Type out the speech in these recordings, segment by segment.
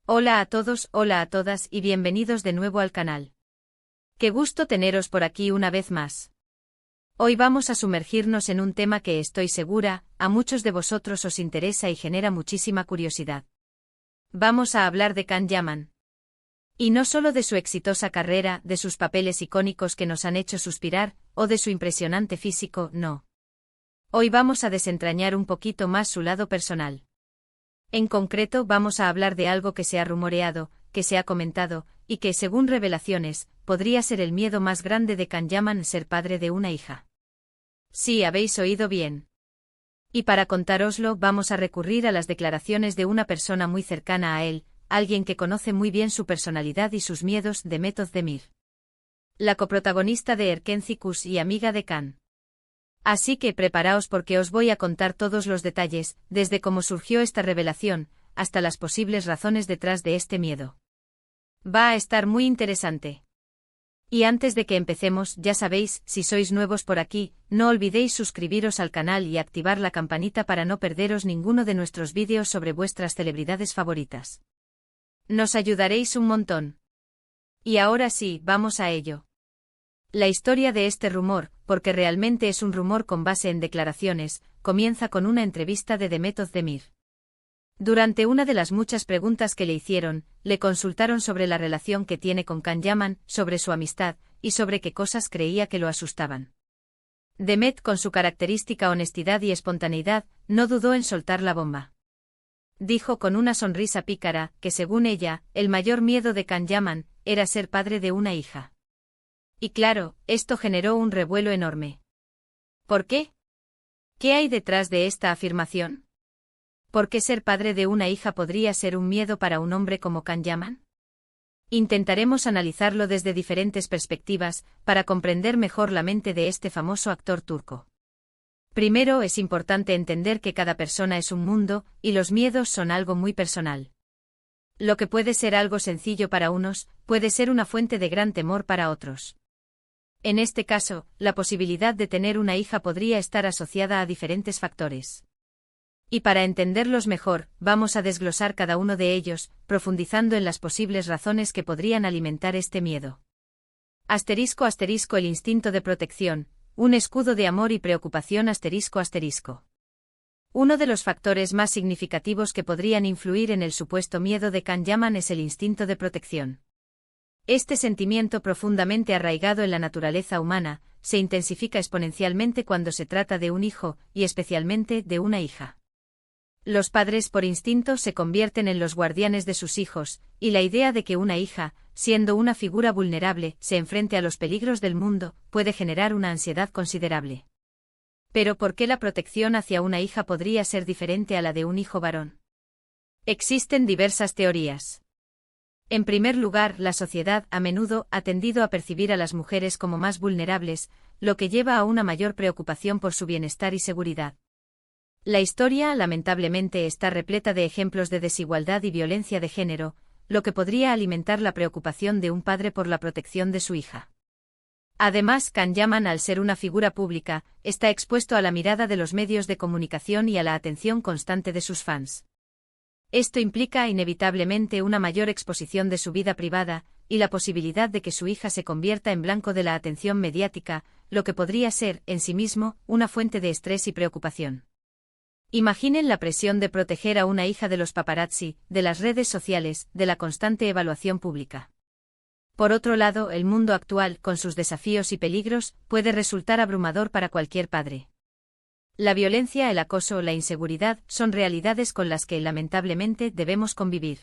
Hola a todos, hola a todas y bienvenidos de nuevo al canal. Qué gusto teneros por aquí una vez más. Hoy vamos a sumergirnos en un tema que estoy segura, a muchos de vosotros os interesa y genera muchísima curiosidad. Vamos a hablar de Can Yaman. Y no solo de su exitosa carrera, de sus papeles icónicos que nos han hecho suspirar, o de su impresionante físico, no. Hoy vamos a desentrañar un poquito más su lado personal. En concreto vamos a hablar de algo que se ha rumoreado, que se ha comentado, y que, según revelaciones, podría ser el miedo más grande de Can Yaman, ser padre de una hija. Sí, habéis oído bien. Y para contároslo vamos a recurrir a las declaraciones de una persona muy cercana a él, alguien que conoce muy bien su personalidad y sus miedos, de Demet Özdemir. La coprotagonista de Erkencicus y amiga de Can. Así que preparaos porque os voy a contar todos los detalles, desde cómo surgió esta revelación, hasta las posibles razones detrás de este miedo. Va a estar muy interesante. Y antes de que empecemos, ya sabéis, si sois nuevos por aquí, no olvidéis suscribiros al canal y activar la campanita para no perderos ninguno de nuestros vídeos sobre vuestras celebridades favoritas. Nos ayudaréis un montón. Y ahora sí, vamos a ello. La historia de este rumor, porque realmente es un rumor con base en declaraciones, comienza con una entrevista de Demet Özdemir. Durante una de las muchas preguntas que le hicieron, le consultaron sobre la relación que tiene con Can Yaman, sobre su amistad, y sobre qué cosas creía que lo asustaban. Demet, con su característica honestidad y espontaneidad, no dudó en soltar la bomba. Dijo con una sonrisa pícara, que según ella, el mayor miedo de Can Yaman era ser padre de una hija. Y claro, esto generó un revuelo enorme. ¿Por qué? ¿Qué hay detrás de esta afirmación? ¿Por qué ser padre de una hija podría ser un miedo para un hombre como Can Yaman? Intentaremos analizarlo desde diferentes perspectivas, para comprender mejor la mente de este famoso actor turco. Primero, es importante entender que cada persona es un mundo, y los miedos son algo muy personal. Lo que puede ser algo sencillo para unos, puede ser una fuente de gran temor para otros. En este caso, la posibilidad de tener una hija podría estar asociada a diferentes factores. Y para entenderlos mejor, vamos a desglosar cada uno de ellos, profundizando en las posibles razones que podrían alimentar este miedo. Asterisco asterisco el instinto de protección, un escudo de amor y preocupación asterisco asterisco. Uno de los factores más significativos que podrían influir en el supuesto miedo de Can Yaman es el instinto de protección. Este sentimiento profundamente arraigado en la naturaleza humana, se intensifica exponencialmente cuando se trata de un hijo, y especialmente de una hija. Los padres por instinto se convierten en los guardianes de sus hijos, y la idea de que una hija, siendo una figura vulnerable, se enfrente a los peligros del mundo, puede generar una ansiedad considerable. Pero ¿por qué la protección hacia una hija podría ser diferente a la de un hijo varón? Existen diversas teorías. En primer lugar, la sociedad a menudo ha tendido a percibir a las mujeres como más vulnerables, lo que lleva a una mayor preocupación por su bienestar y seguridad. La historia, lamentablemente, está repleta de ejemplos de desigualdad y violencia de género, lo que podría alimentar la preocupación de un padre por la protección de su hija. Además, Can Yaman, al ser una figura pública, está expuesto a la mirada de los medios de comunicación y a la atención constante de sus fans. Esto implica inevitablemente una mayor exposición de su vida privada, y la posibilidad de que su hija se convierta en blanco de la atención mediática, lo que podría ser, en sí mismo, una fuente de estrés y preocupación. Imaginen la presión de proteger a una hija de los paparazzi, de las redes sociales, de la constante evaluación pública. Por otro lado, el mundo actual, con sus desafíos y peligros, puede resultar abrumador para cualquier padre. La violencia, el acoso, la inseguridad, son realidades con las que, lamentablemente, debemos convivir.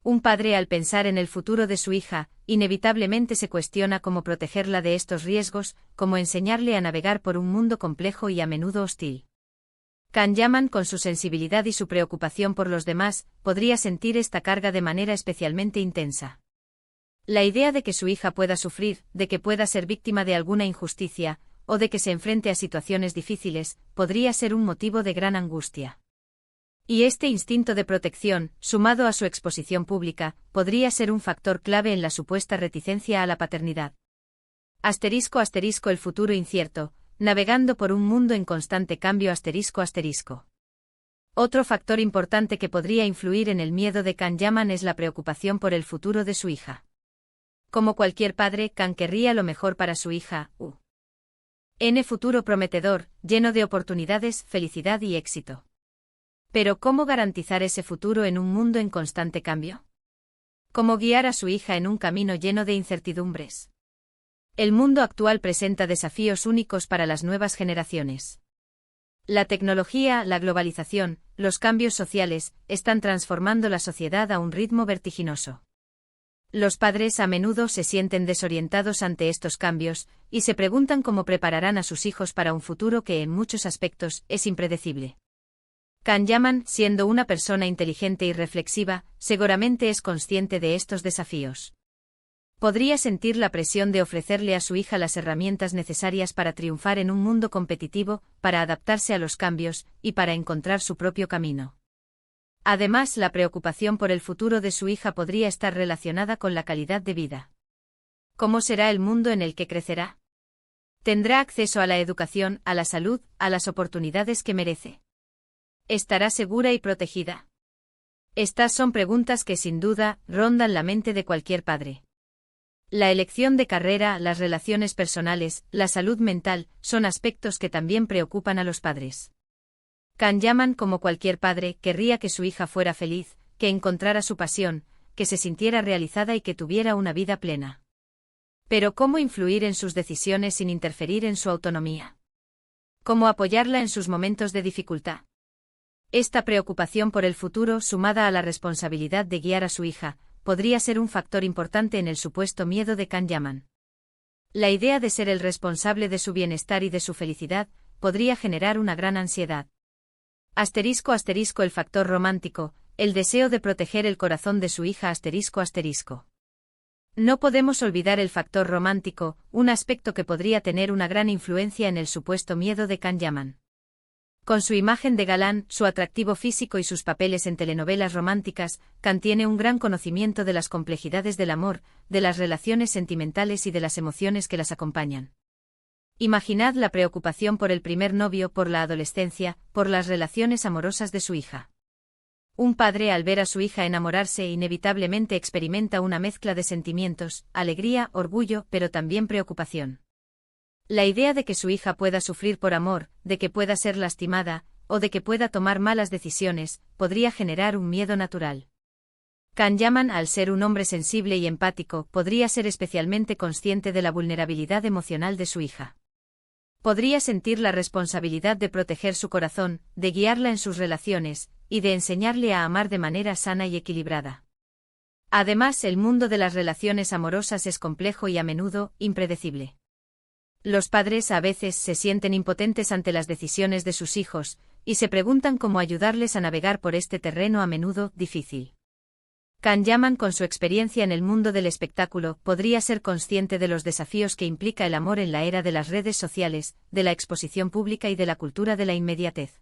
Un padre, al pensar en el futuro de su hija, inevitablemente se cuestiona cómo protegerla de estos riesgos, cómo enseñarle a navegar por un mundo complejo y a menudo hostil. Can Yaman, con su sensibilidad y su preocupación por los demás, podría sentir esta carga de manera especialmente intensa. La idea de que su hija pueda sufrir, de que pueda ser víctima de alguna injusticia, o de que se enfrente a situaciones difíciles, podría ser un motivo de gran angustia. Y este instinto de protección, sumado a su exposición pública, podría ser un factor clave en la supuesta reticencia a la paternidad. Asterisco asterisco el futuro incierto, navegando por un mundo en constante cambio asterisco asterisco. Otro factor importante que podría influir en el miedo de Can Yaman es la preocupación por el futuro de su hija. Como cualquier padre, Can querría lo mejor para su hija, un futuro prometedor, lleno de oportunidades, felicidad y éxito. Pero ¿cómo garantizar ese futuro en un mundo en constante cambio? ¿Cómo guiar a su hija en un camino lleno de incertidumbres? El mundo actual presenta desafíos únicos para las nuevas generaciones. La tecnología, la globalización, los cambios sociales, están transformando la sociedad a un ritmo vertiginoso. Los padres a menudo se sienten desorientados ante estos cambios, y se preguntan cómo prepararán a sus hijos para un futuro que en muchos aspectos es impredecible. Can Yaman, siendo una persona inteligente y reflexiva, seguramente es consciente de estos desafíos. Podría sentir la presión de ofrecerle a su hija las herramientas necesarias para triunfar en un mundo competitivo, para adaptarse a los cambios, y para encontrar su propio camino. Además, la preocupación por el futuro de su hija podría estar relacionada con la calidad de vida. ¿Cómo será el mundo en el que crecerá? ¿Tendrá acceso a la educación, a la salud, a las oportunidades que merece? ¿Estará segura y protegida? Estas son preguntas que sin duda rondan la mente de cualquier padre. La elección de carrera, las relaciones personales, la salud mental, son aspectos que también preocupan a los padres. Can Yaman, como cualquier padre, querría que su hija fuera feliz, que encontrara su pasión, que se sintiera realizada y que tuviera una vida plena. Pero ¿cómo influir en sus decisiones sin interferir en su autonomía? ¿Cómo apoyarla en sus momentos de dificultad? Esta preocupación por el futuro, sumada a la responsabilidad de guiar a su hija, podría ser un factor importante en el supuesto miedo de Can Yaman. La idea de ser el responsable de su bienestar y de su felicidad podría generar una gran ansiedad. *** El factor romántico, el deseo de proteger el corazón de su hija ***. No podemos olvidar el factor romántico, un aspecto que podría tener una gran influencia en el supuesto miedo de Can Yaman. Con su imagen de galán, su atractivo físico y sus papeles en telenovelas románticas, Can tiene un gran conocimiento de las complejidades del amor, de las relaciones sentimentales y de las emociones que las acompañan. Imaginad la preocupación por el primer novio, por la adolescencia, por las relaciones amorosas de su hija. Un padre al ver a su hija enamorarse inevitablemente experimenta una mezcla de sentimientos, alegría, orgullo, pero también preocupación. La idea de que su hija pueda sufrir por amor, de que pueda ser lastimada, o de que pueda tomar malas decisiones, podría generar un miedo natural. Can Yaman, al ser un hombre sensible y empático, podría ser especialmente consciente de la vulnerabilidad emocional de su hija. Podría sentir la responsabilidad de proteger su corazón, de guiarla en sus relaciones, y de enseñarle a amar de manera sana y equilibrada. Además, el mundo de las relaciones amorosas es complejo y a menudo impredecible. Los padres a veces se sienten impotentes ante las decisiones de sus hijos, y se preguntan cómo ayudarles a navegar por este terreno a menudo difícil. Can Yaman, con su experiencia en el mundo del espectáculo, podría ser consciente de los desafíos que implica el amor en la era de las redes sociales, de la exposición pública y de la cultura de la inmediatez.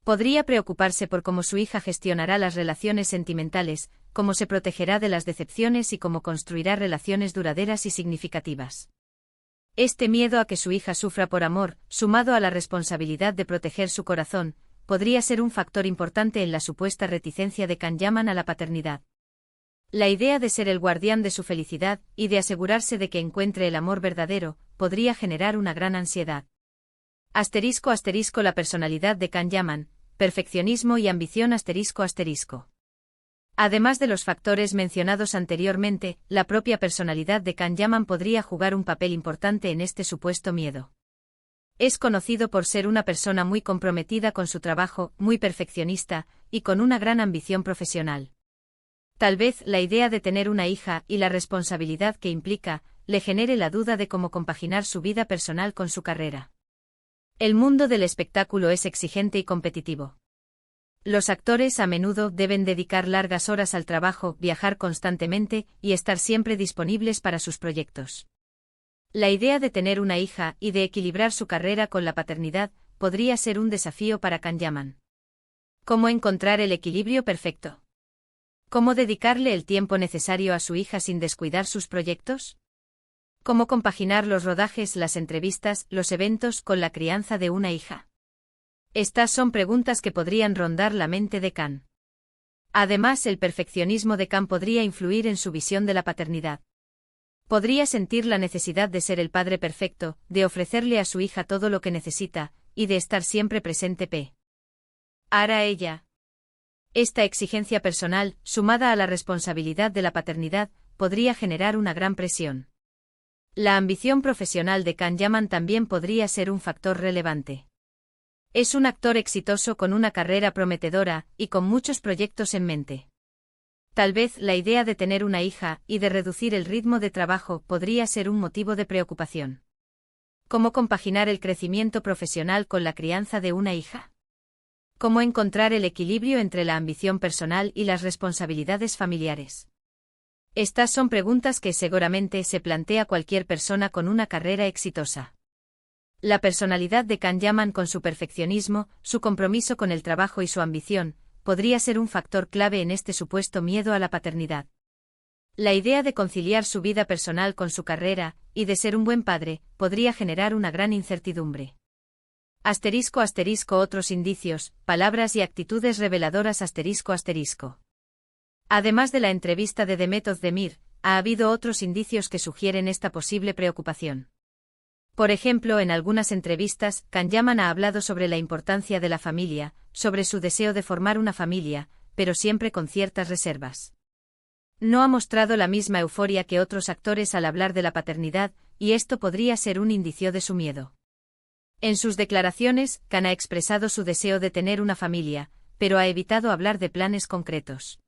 Podría preocuparse por cómo su hija gestionará las relaciones sentimentales, cómo se protegerá de las decepciones y cómo construirá relaciones duraderas y significativas. Este miedo a que su hija sufra por amor, sumado a la responsabilidad de proteger su corazón, podría ser un factor importante en la supuesta reticencia de Can Yaman a la paternidad. La idea de ser el guardián de su felicidad, y de asegurarse de que encuentre el amor verdadero, podría generar una gran ansiedad. *** La personalidad de Can Yaman, perfeccionismo y ambición ***. Además de los factores mencionados anteriormente, la propia personalidad de Can Yaman podría jugar un papel importante en este supuesto miedo. Es conocido por ser una persona muy comprometida con su trabajo, muy perfeccionista, y con una gran ambición profesional. Tal vez la idea de tener una hija y la responsabilidad que implica, le genere la duda de cómo compaginar su vida personal con su carrera. El mundo del espectáculo es exigente y competitivo. Los actores a menudo deben dedicar largas horas al trabajo, viajar constantemente y estar siempre disponibles para sus proyectos. La idea de tener una hija y de equilibrar su carrera con la paternidad podría ser un desafío para Can Yaman. ¿Cómo encontrar el equilibrio perfecto? ¿Cómo dedicarle el tiempo necesario a su hija sin descuidar sus proyectos? ¿Cómo compaginar los rodajes, las entrevistas, los eventos con la crianza de una hija? Estas son preguntas que podrían rondar la mente de Khan. Además, el perfeccionismo de Khan podría influir en su visión de la paternidad. Podría sentir la necesidad de ser el padre perfecto, de ofrecerle a su hija todo lo que necesita, y de estar siempre presente. Hará ella. Esta exigencia personal, sumada a la responsabilidad de la paternidad, podría generar una gran presión. La ambición profesional de Khan Yaman también podría ser un factor relevante. Es un actor exitoso con una carrera prometedora y con muchos proyectos en mente. Tal vez la idea de tener una hija y de reducir el ritmo de trabajo podría ser un motivo de preocupación. ¿Cómo compaginar el crecimiento profesional con la crianza de una hija? ¿Cómo encontrar el equilibrio entre la ambición personal y las responsabilidades familiares? Estas son preguntas que seguramente se plantea cualquier persona con una carrera exitosa. La personalidad de Khan Yaman, con su perfeccionismo, su compromiso con el trabajo y su ambición, podría ser un factor clave en este supuesto miedo a la paternidad. La idea de conciliar su vida personal con su carrera, y de ser un buen padre, podría generar una gran incertidumbre. *** Otros indicios, palabras y actitudes reveladoras ***. Además de la entrevista de Demet Özdemir, ha habido otros indicios que sugieren esta posible preocupación. Por ejemplo, en algunas entrevistas, Khan Yaman ha hablado sobre la importancia de la familia, sobre su deseo de formar una familia, pero siempre con ciertas reservas. No ha mostrado la misma euforia que otros actores al hablar de la paternidad, y esto podría ser un indicio de su miedo. En sus declaraciones, Khan ha expresado su deseo de tener una familia, pero ha evitado hablar de planes concretos.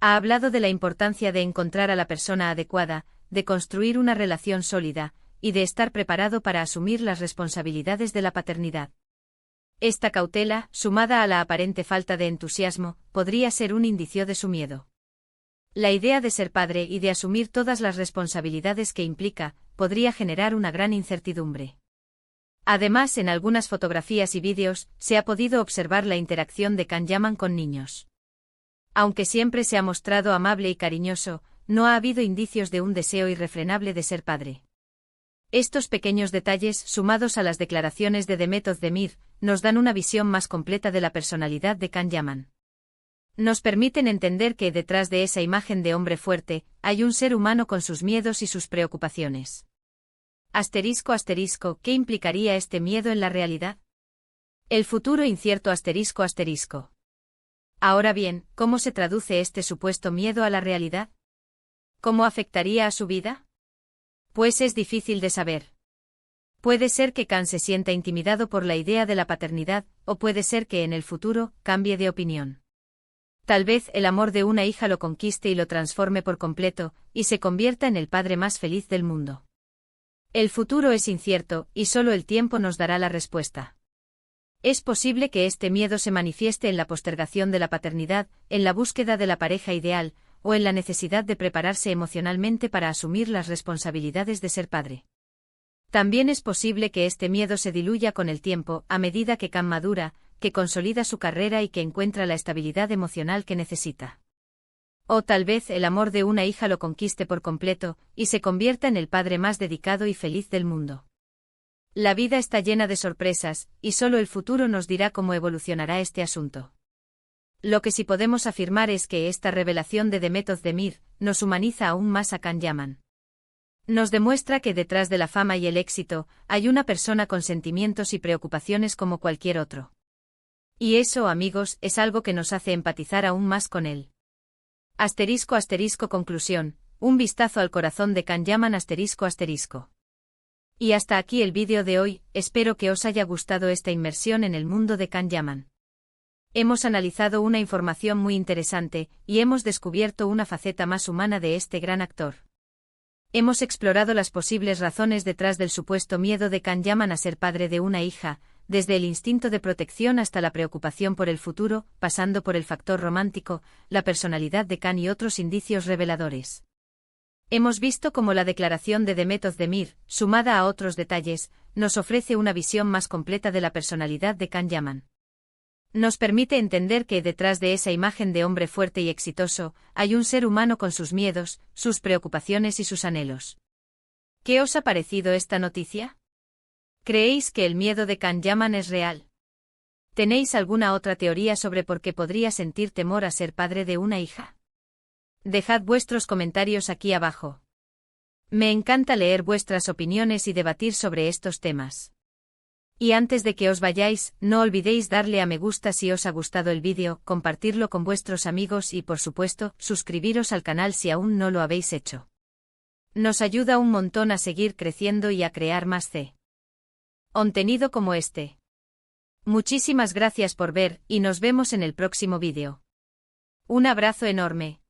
Ha hablado de la importancia de encontrar a la persona adecuada, de construir una relación sólida, y de estar preparado para asumir las responsabilidades de la paternidad. Esta cautela, sumada a la aparente falta de entusiasmo, podría ser un indicio de su miedo. La idea de ser padre y de asumir todas las responsabilidades que implica, podría generar una gran incertidumbre. Además, en algunas fotografías y vídeos, se ha podido observar la interacción de Khan Yaman con niños. Aunque siempre se ha mostrado amable y cariñoso, no ha habido indicios de un deseo irrefrenable de ser padre. Estos pequeños detalles, sumados a las declaraciones de Demet Özdemir, nos dan una visión más completa de la personalidad de Khan Yaman. Nos permiten entender que detrás de esa imagen de hombre fuerte, hay un ser humano con sus miedos y sus preocupaciones. ***, ¿qué implicaría este miedo en la realidad? El futuro incierto ***. Ahora bien, ¿cómo se traduce este supuesto miedo a la realidad? ¿Cómo afectaría a su vida? Pues es difícil de saber. Puede ser que Khan se sienta intimidado por la idea de la paternidad, o puede ser que en el futuro cambie de opinión. Tal vez el amor de una hija lo conquiste y lo transforme por completo, y se convierta en el padre más feliz del mundo. El futuro es incierto, y solo el tiempo nos dará la respuesta. Es posible que este miedo se manifieste en la postergación de la paternidad, en la búsqueda de la pareja ideal, o en la necesidad de prepararse emocionalmente para asumir las responsabilidades de ser padre. También es posible que este miedo se diluya con el tiempo, a medida que Khan madura, que consolida su carrera y que encuentra la estabilidad emocional que necesita. O tal vez el amor de una hija lo conquiste por completo, y se convierta en el padre más dedicado y feliz del mundo. La vida está llena de sorpresas, y solo el futuro nos dirá cómo evolucionará este asunto. Lo que sí podemos afirmar es que esta revelación de Demet Özdemir nos humaniza aún más a Khan Yaman. Nos demuestra que detrás de la fama y el éxito, hay una persona con sentimientos y preocupaciones como cualquier otro. Y eso, amigos, es algo que nos hace empatizar aún más con él. ***. Conclusión, un vistazo al corazón de Khan Yaman ***. Y hasta aquí el vídeo de hoy, espero que os haya gustado esta inmersión en el mundo de Khan Yaman. Hemos analizado una información muy interesante, y hemos descubierto una faceta más humana de este gran actor. Hemos explorado las posibles razones detrás del supuesto miedo de Khan Yaman a ser padre de una hija, desde el instinto de protección hasta la preocupación por el futuro, pasando por el factor romántico, la personalidad de Khan y otros indicios reveladores. Hemos visto cómo la declaración de Demet Özdemir, sumada a otros detalles, nos ofrece una visión más completa de la personalidad de Khan Yaman. Nos permite entender que detrás de esa imagen de hombre fuerte y exitoso, hay un ser humano con sus miedos, sus preocupaciones y sus anhelos. ¿Qué os ha parecido esta noticia? ¿Creéis que el miedo de Khan Yaman es real? ¿Tenéis alguna otra teoría sobre por qué podría sentir temor a ser padre de una hija? Dejad vuestros comentarios aquí abajo. Me encanta leer vuestras opiniones y debatir sobre estos temas. Y antes de que os vayáis, no olvidéis darle a me gusta si os ha gustado el vídeo, compartirlo con vuestros amigos y por supuesto, suscribiros al canal si aún no lo habéis hecho. Nos ayuda un montón a seguir creciendo y a crear más contenido como este. Muchísimas gracias por ver, y nos vemos en el próximo vídeo. Un abrazo enorme.